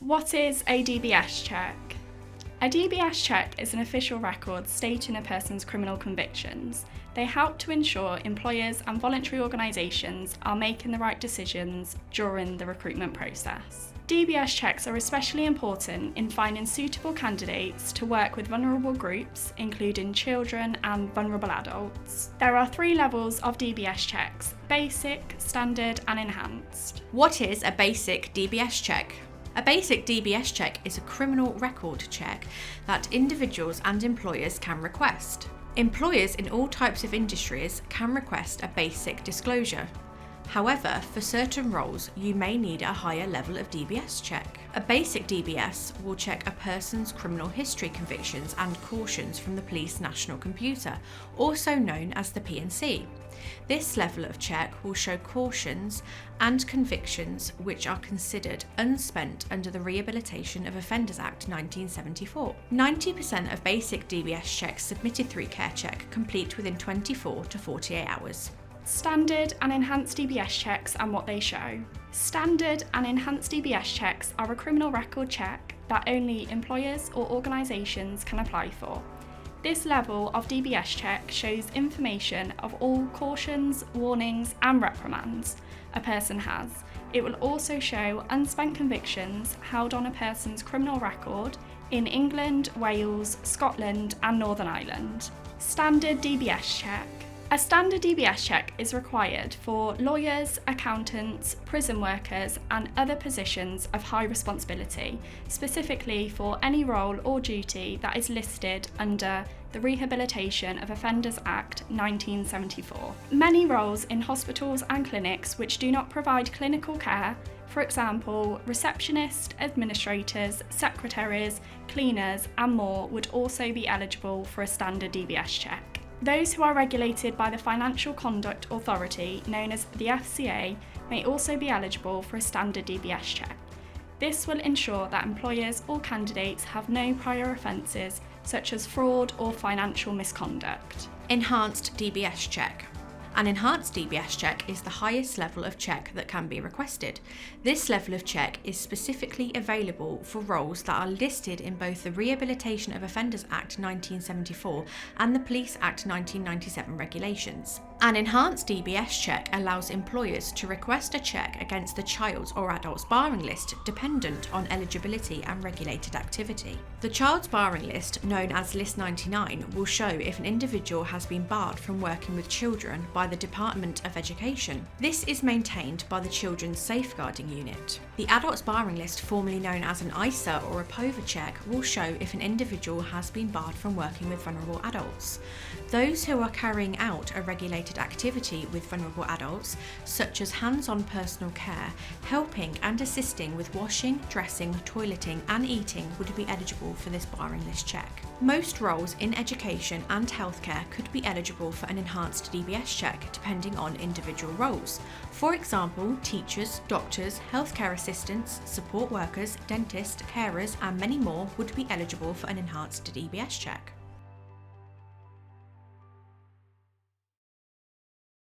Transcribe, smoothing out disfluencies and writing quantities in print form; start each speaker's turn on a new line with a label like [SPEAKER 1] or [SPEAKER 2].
[SPEAKER 1] What is a DBS check? A DBS check is an official record stating a person's criminal convictions. They help to ensure employers and voluntary organisations are making the right decisions during the recruitment process. DBS checks are especially important in finding suitable candidates to work with vulnerable groups, including children and vulnerable adults. There are 3 levels of DBS checks: basic, standard and enhanced.
[SPEAKER 2] What is a basic DBS check? A basic DBS check is a criminal record check that individuals and employers can request. Employers in all types of industries can request a basic disclosure. However, for certain roles, you may need a higher level of DBS check. A basic DBS will check a person's criminal history convictions and cautions from the Police National Computer, also known as the P&C. This level of check will show cautions and convictions which are considered unspent under the Rehabilitation of Offenders Act 1974. 90% of basic DBS checks submitted through CareCheck complete within 24 to 48 hours.
[SPEAKER 1] Standard and enhanced DBS checks and what they show. Standard and enhanced DBS checks are a criminal record check that only employers or organisations can apply for. This level of DBS check shows information of all cautions, warnings and reprimands a person has. It will also show unspent convictions held on a person's criminal record in England, Wales, Scotland and Northern Ireland. Standard DBS check. A standard DBS check is required for lawyers, accountants, prison workers and other positions of high responsibility, specifically for any role or duty that is listed under the Rehabilitation of Offenders Act 1974. Many roles in hospitals and clinics which do not provide clinical care, for example, receptionists, administrators, secretaries, cleaners and more, would also be eligible for a standard DBS check. Those who are regulated by the Financial Conduct Authority, known as the FCA, may also be eligible for a standard DBS check. This will ensure that employers or candidates have no prior offences such as fraud or financial misconduct.
[SPEAKER 2] Enhanced DBS check. An enhanced DBS check is the highest level of check that can be requested. This level of check is specifically available for roles that are listed in both the Rehabilitation of Offenders Act 1974 and the Police Act 1997 regulations. An enhanced DBS check allows employers to request a check against the child's or adult's barring list dependent on eligibility and regulated activity. The child's barring list, known as List 99, will show if an individual has been barred from working with children by the Department of Education. This is maintained by the Children's Safeguarding Unit. The adult's barring list, formerly known as an ISA or a POVA check, will show if an individual has been barred from working with vulnerable adults. Those who are carrying out a regulated activity with vulnerable adults, such as hands-on personal care, helping and assisting with washing, dressing, toileting and eating, would be eligible for this barring list check. Most roles in education and healthcare could be eligible for an enhanced DBS check depending on individual roles. For example, teachers, doctors, healthcare assistants, support workers, dentists, carers and many more would be eligible for an enhanced DBS check.